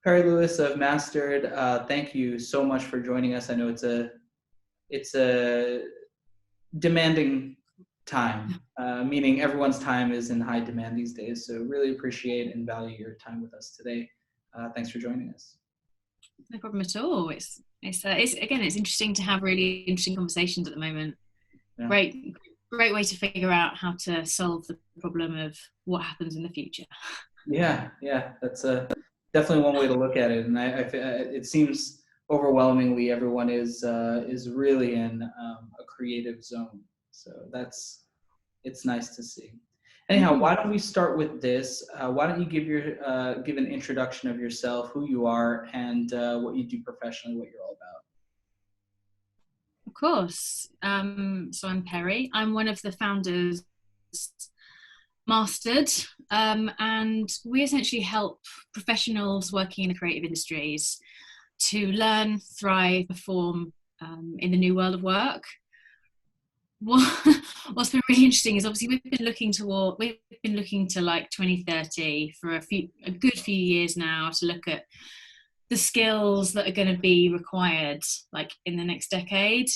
Perri Lewis of Mastered, thank you so much for joining us. I know it's a demanding time, meaning everyone's time is in high demand these days. So really appreciate and value your time with us today. Thanks for joining us. No problem at all. It's interesting to have really interesting conversations at the moment. Yeah. Great way to figure out how to solve the problem of what happens in the future. Yeah, that's definitely one way to look at it, and it seems overwhelmingly everyone is really in a creative zone. So it's nice to see. Anyhow, why don't we start with this? Why don't you give an introduction of yourself, who you are, and what you do professionally, what you're all about. Of course. So I'm Perri. I'm one of the founders, Mastered, and we essentially help professionals working in the creative industries to learn, thrive, perform in the new world of work. What's been really interesting is obviously we've been looking to like 2030 for a good few years now to look at the skills that are going to be required like in the next decade.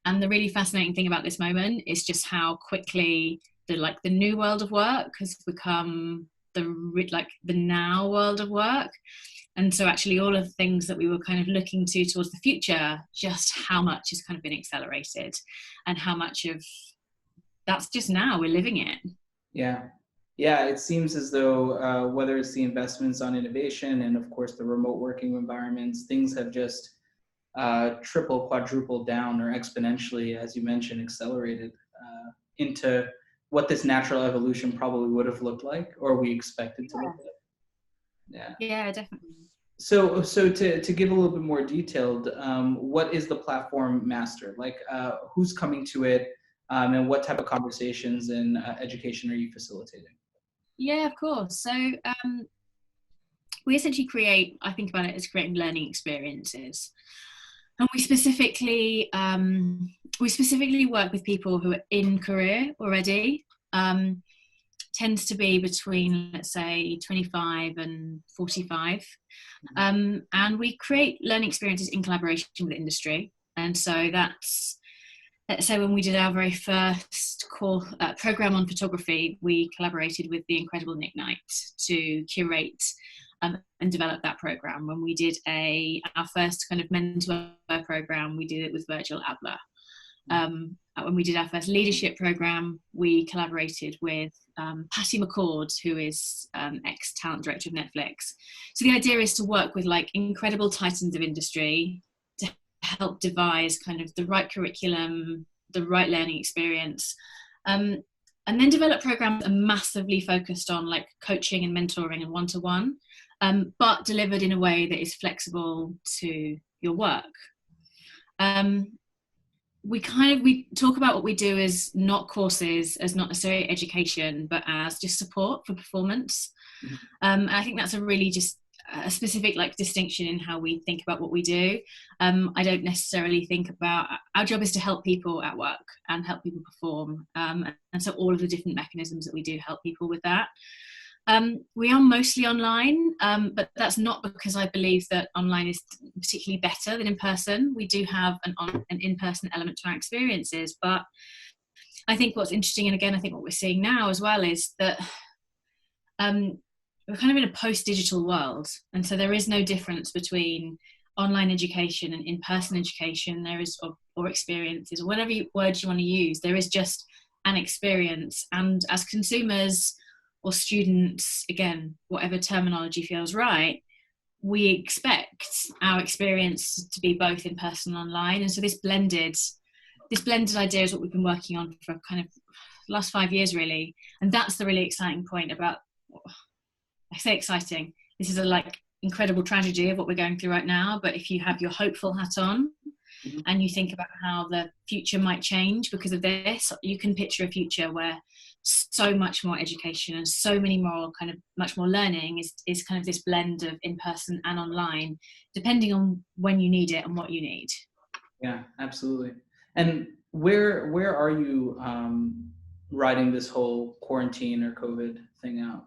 And the really fascinating thing about this moment is just how quickly the new world of work has become the now world of work. And so actually all of the things that we were kind of looking to towards the future, just how much has kind of been accelerated and how much of that's just now we're living it. Yeah, it seems as though whether it's the investments on innovation and of course the remote working environments, things have just triple, quadrupled down or exponentially, as you mentioned, accelerated into what this natural evolution probably would have looked like or we expected to look like. Yeah, definitely. So to give a little bit more detailed, what is the platform Master? Like who's coming to it and what type of conversations and education are you facilitating? Yeah, of course. So we essentially I think about it as creating learning experiences. And we specifically work with people who are in career already. Tends to be between, let's say, 25 and 45. And we create learning experiences in collaboration with the industry. And so that's, let's say when we did our very first program on photography, we collaborated with the incredible Nick Knight to curate and develop that program. When we did our first kind of mentor program, we did it with Virgil Abloh. When we did our first leadership program, we collaborated with Patty McCord, who is ex-talent director of Netflix. So the idea is to work with like incredible titans of industry to help devise kind of the right curriculum, the right learning experience, and then develop programs that are massively focused on like coaching and mentoring and one-to-one, but delivered in a way that is flexible to your work. We talk about what we do as not courses, as not necessarily education, but as just support for performance. And I think that's a really just a specific like distinction in how we think about what we do. I don't necessarily think about, our job is to help people at work and help people perform. And so all of the different mechanisms that we do help people with that. We are mostly online, but that's not because I believe that online is particularly better than in person. We do have an in-person element to our experiences, but I think what's interesting, and again, I think what we're seeing now as well, is that we're kind of in a post-digital world, and so there is no difference between online education and in-person education. There is, or experiences, or whatever words you want to use. There is just an experience, and as consumers or students, again, whatever terminology feels right, we expect our experience to be both in person and online. And so this blended idea is what we've been working on for kind of the last 5 years, really. And that's the really exciting point about, I say exciting, this is a like incredible tragedy of what we're going through right now. But if you have your hopeful hat on and you think about how the future might change because of this, you can picture a future where so much more education and so many more kind of much more learning is kind of this blend of in-person and online, depending on when you need it and what you need. Yeah, absolutely. And where are you riding this whole quarantine or COVID thing out?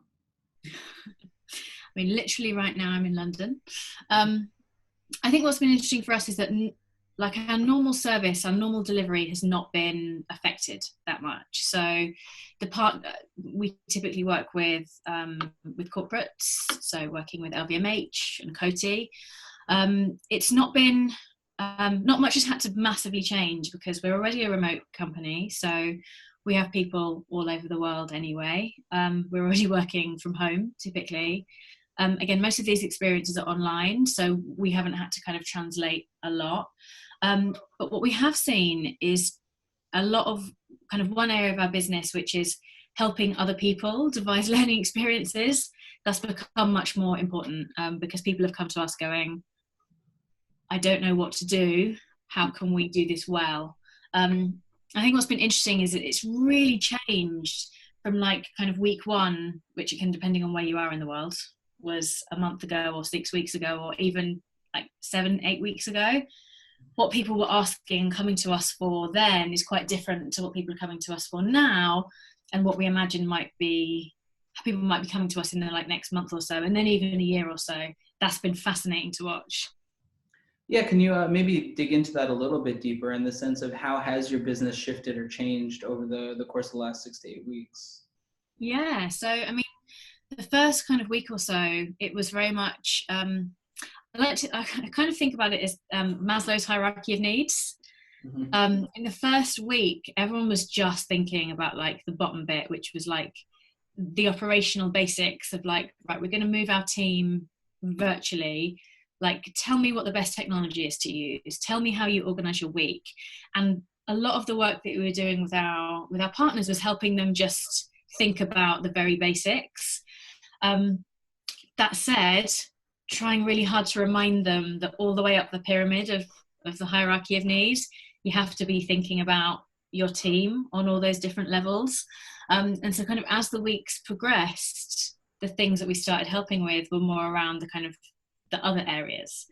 mean, literally right now I'm in London. I think what's been interesting for us is that like our normal service, our normal delivery has not been affected that much. So we typically work with corporates, so working with LVMH and Coty. It's not been, not much has had to massively change because we're already a remote company. So we have people all over the world anyway. We're already working from home typically. Again, most of these experiences are online, so we haven't had to kind of translate a lot. But what we have seen is a lot of kind of one area of our business, which is helping other people devise learning experiences. That's become much more important because people have come to us going, I don't know what to do. How can we do this well? I think what's been interesting is that it's really changed from like kind of week one, which it can, depending on where you are in the world, was a month ago or 6 weeks ago, or even like 7-8 weeks ago. What people were asking and coming to us for then is quite different to what people are coming to us for now, and what we imagine might be people might be coming to us in the like next month or so, and then even a year or so. That's been fascinating to watch. Yeah, can you maybe dig into that a little bit deeper in the sense of how has your business shifted or changed over the course of the last 6 to 8 weeks? Yeah, so I mean, the first kind of week or so, it was very much, I kind of think about it as Maslow's hierarchy of needs. In the first week, everyone was just thinking about like the bottom bit, which was like the operational basics of like, right, we're going to move our team virtually. Like, tell me what the best technology is to use. Tell me how you organize your week. And a lot of the work that we were doing with our partners was helping them just think about the very basics. That said, trying really hard to remind them that all the way up the pyramid of the hierarchy of needs, you have to be thinking about your team on all those different levels. And so kind of as the weeks progressed, the things that we started helping with were more around the kind of the other areas.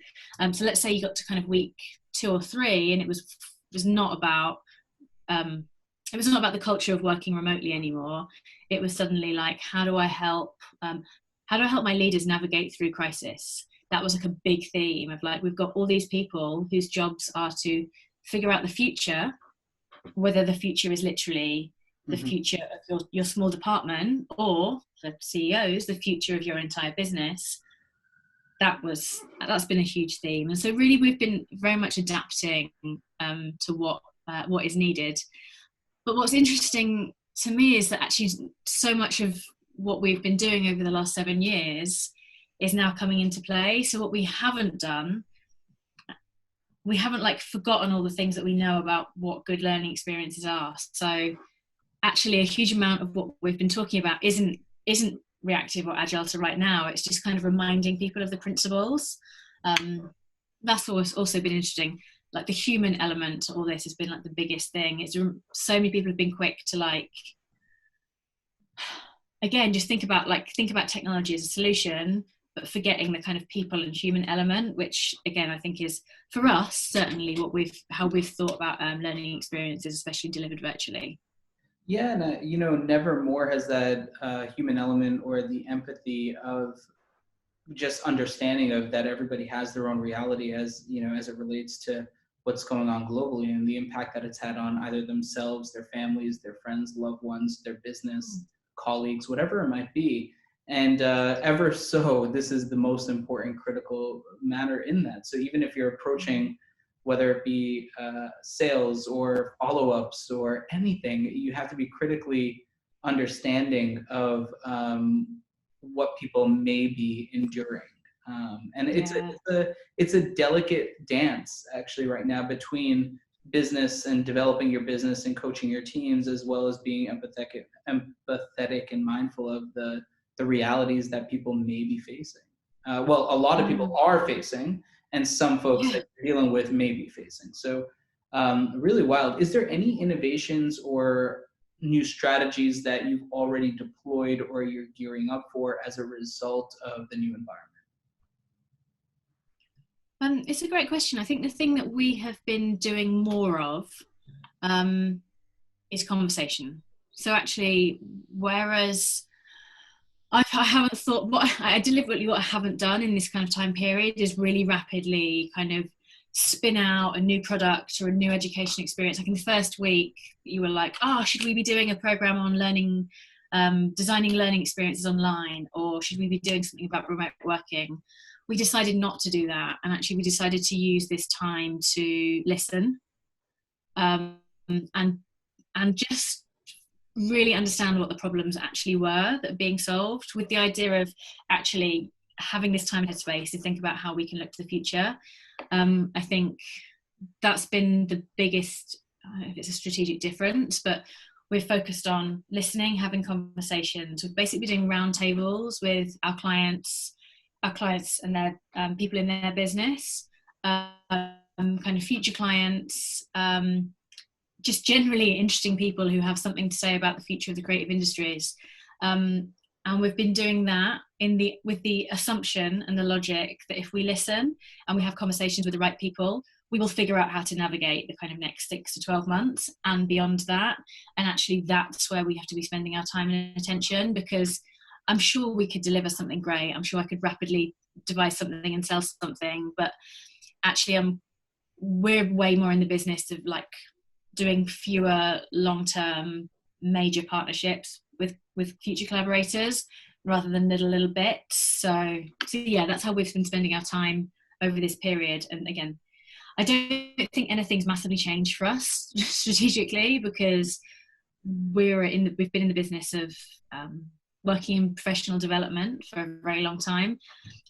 So let's say you got to kind of week 2 or 3 and it was not about the culture of working remotely anymore. It was suddenly like, how do I help my leaders navigate through crisis? That was like a big theme of like, we've got all these people whose jobs are to figure out the future, whether the future is literally the future of your small department, or for CEOs, the future of your entire business. That's been a huge theme. And so really we've been very much adapting to what is needed. But what's interesting to me is that actually so much of what we've been doing over the last 7 years is now coming into play. So what we haven't done, we haven't like forgotten all the things that we know about what good learning experiences are. So actually a huge amount of what we've been talking about isn't reactive or agile to right now. It's just kind of reminding people of the principles. That's also been interesting. Like the human element to all this has been like the biggest thing. It's so many people have been quick to like, again, just think about technology as a solution, but forgetting the kind of people and human element, which again, I think is for us, certainly how we've thought about learning experiences, especially delivered virtually. Yeah, and never more has that human element or the empathy of just understanding of that everybody has their own reality as it relates to what's going on globally and the impact that it's had on either themselves, their families, their friends, loved ones, their business, colleagues, whatever it might be. And ever so, this is the most important critical matter in that. So even if you're approaching, whether it be sales or follow-ups or anything, you have to be critically understanding of what people may be enduring. And it's a delicate dance actually right now between business and developing your business and coaching your teams, as well as being empathetic and mindful of the realities that people may be facing. Well, a lot of people are facing, and some folks that you're dealing with may be facing. So really wild. Is there any innovations or new strategies that you've already deployed or you're gearing up for as a result of the new environment? It's a great question. I think the thing that we have been doing more of is conversation. So actually, whereas I haven't thought what I haven't done in this kind of time period is really rapidly kind of spin out a new product or a new education experience. Like in the first week, you were like, "Oh, should we be doing a program on learning, designing learning experiences online, or should we be doing something about remote working?" We decided not to do that, and actually, we decided to use this time to listen, um, and just really understand what the problems actually were that are being solved, with the idea of actually having this time and headspace to think about how we can look to the future. I think that's been the biggest, I don't know if it's a strategic difference, but we're focused on listening, having conversations. We're basically doing roundtables with our clients and their people in their business, kind of future clients, just generally interesting people who have something to say about the future of the creative industries. And we've been doing that with the assumption and the logic that if we listen and we have conversations with the right people, we will figure out how to navigate the kind of next 6 to 12 months and beyond that. And actually that's where we have to be spending our time and attention, because I'm sure we could deliver something great. I'm sure I could rapidly devise something and sell something, but actually we're way more in the business of like doing fewer long-term major partnerships with future collaborators rather than little bits. So yeah, that's how we've been spending our time over this period. And again, I don't think anything's massively changed for us strategically, because we've been in the business of working in professional development for a very long time.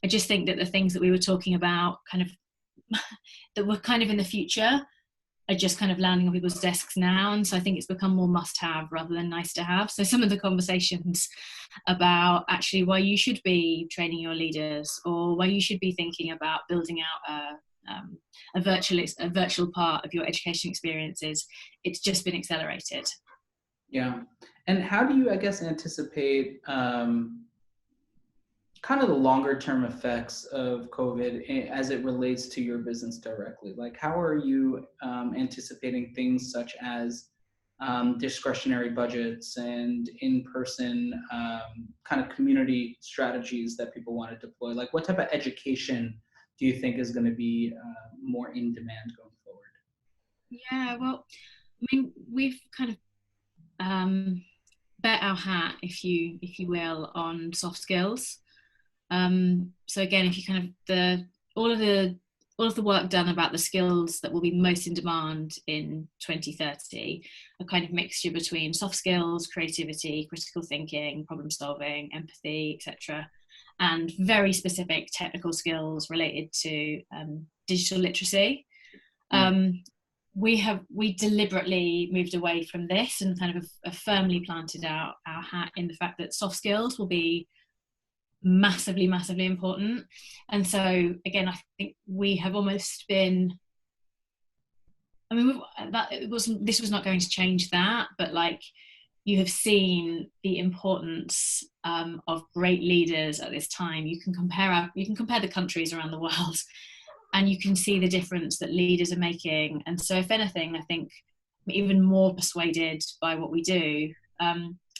I just think that the things that we were talking about kind of that were kind of in the future are just kind of landing on people's desks now. And so I think it's become more must have rather than nice to have. So some of the conversations about actually why you should be training your leaders, or why you should be thinking about building out a virtual part of your education experiences, it's just been accelerated. Yeah. And how do you, I guess, anticipate kind of the longer term effects of COVID as it relates to your business directly? Like, how are you anticipating things such as discretionary budgets and in-person kind of community strategies that people want to deploy? Like, what type of education do you think is going to be more in demand going forward? Yeah, well, I mean, we've kind of bet our hat, if you will, on soft skills. So again, if you kind of all of the work done about the skills that will be most in demand in 2030, a kind of mixture between soft skills, creativity, critical thinking, problem solving, empathy, etc., and very specific technical skills related to digital literacy. We deliberately moved away from this and kind of firmly planted our hat in the fact that soft skills will be massively important. And so again, I think we have almost been, I mean, this was not going to change that, but like, you have seen the importance of great leaders at this time. You can compare the countries around the world, and you can see the difference that leaders are making. And so if anything, I think I'm even more persuaded by what we do,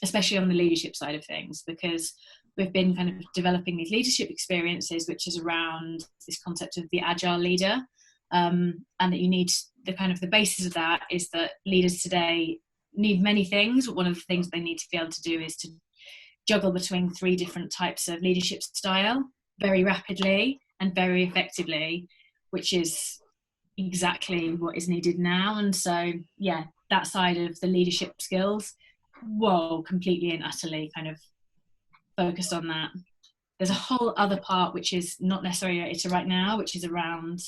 especially on the leadership side of things, because we've been kind of developing these leadership experiences, which is around this concept of the agile leader, and that you need the basis of that is that leaders today need many things, but one of the things they need to be able to do is to juggle between 3 different types of leadership style very rapidly and very effectively, which is exactly what is needed now. And so, yeah, that side of the leadership skills, completely and utterly kind of focused on that. There's a whole other part which is not necessarily related to right now, which is around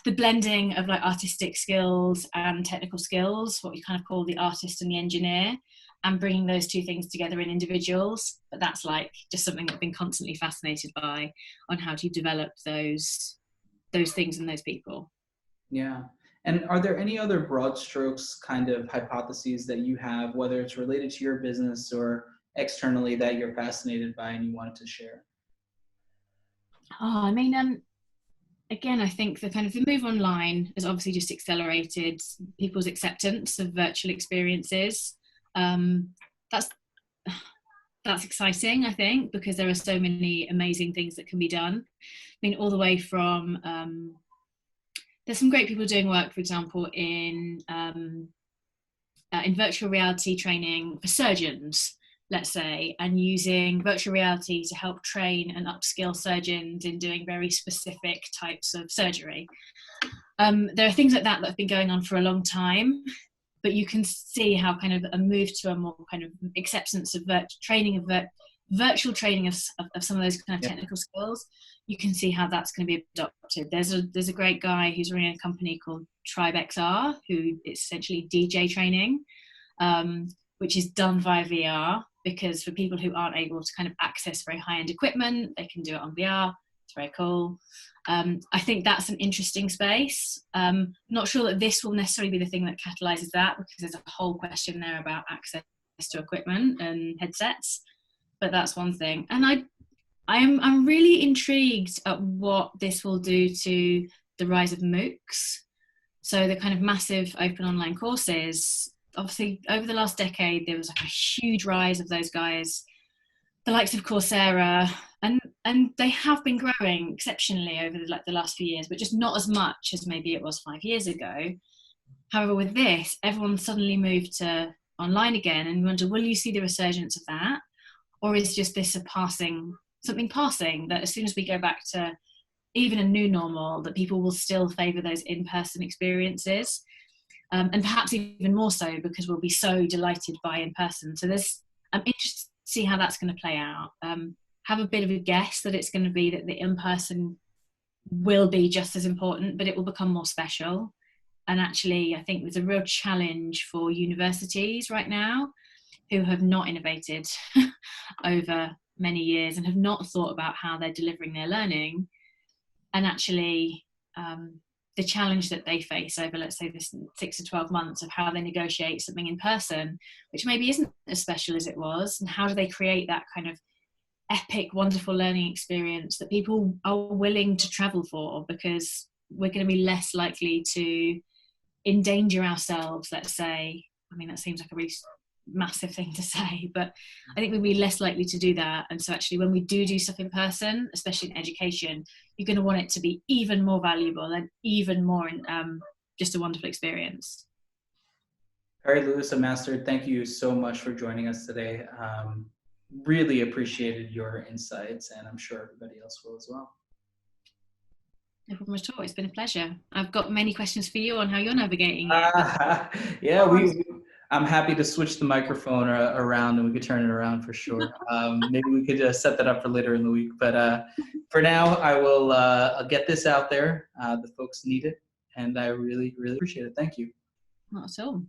the blending of like artistic skills and technical skills, what we kind of call the artist and the engineer, and bringing those 2 things together in individuals. But that's like just something that I've been constantly fascinated by, on how to develop those things in those people. Yeah. And are there any other broad strokes kind of hypotheses that you have, whether it's related to your business or externally, that you're fascinated by and you wanted to share? I mean, again, I think the move online has obviously just accelerated people's acceptance of virtual experiences. That's that's exciting, I think, because there are so many amazing things that can be done. I mean, all the way from there's some great people doing work, for example, in virtual reality training for surgeons, let's say, and using virtual reality to help train and upskill surgeons in doing very specific types of surgery. There are things like that that have been going on for a long time, but you can see how kind of a move to a more kind of acceptance of virtual training of some of those kind of technical skills. You can see how that's going to be adopted. There's a great guy who's running a company called Tribe XR, who is essentially DJ training, which is done via VR, because for people who aren't able to kind of access very high-end equipment, they can do it on VR. It's very cool. I think that's an interesting space. Not sure that this will necessarily be the thing that catalyzes that, because there's a whole question there about access to equipment and headsets, but that's one thing. And I'm really intrigued at what this will do to the rise of MOOCs. So the kind of massive open online courses. Obviously, over the last decade, there was like a huge rise of those guys, the likes of Coursera, and they have been growing exceptionally over the last few years, but just not as much as maybe it was 5 years ago. However, with this, everyone suddenly moved to online again, and you wonder, will you see the resurgence of that? Or is just this something passing, that as soon as we go back to even a new normal, that people will still favour those in-person experiences? And perhaps even more so because we'll be so delighted by in-person. So I'm interested to see how that's going to play out. Have a bit of a guess that it's going to be that the in-person will be just as important, but it will become more special. And actually, I think there's a real challenge for universities right now who have not innovated over many years and have not thought about how they're delivering their learning. And actually, the challenge that they face over, let's say, this 6 to 12 months of how they negotiate something in person, which maybe isn't as special as it was, and how do they create that kind of epic, wonderful learning experience that people are willing to travel for, because we're going to be less likely to endanger ourselves, let's say. I mean, that seems like a really massive thing to say, but I think we'll be less likely to do that. And so actually, when we do stuff in person, especially in education, you're going to want it to be even more valuable and even more just a wonderful experience. Perri Lewis, a master, thank you so much for joining us today. Really appreciated your insights, and I'm sure everybody else will as well. No problem at all. It's been a pleasure. I've got many questions for you on how you're navigating it. Yeah, I'm happy to switch the microphone around, and we could turn it around for sure. Maybe we could set that up for later in the week. But for now, I'll get this out there. The folks need it, and I really, really appreciate it. Thank you. Not at all.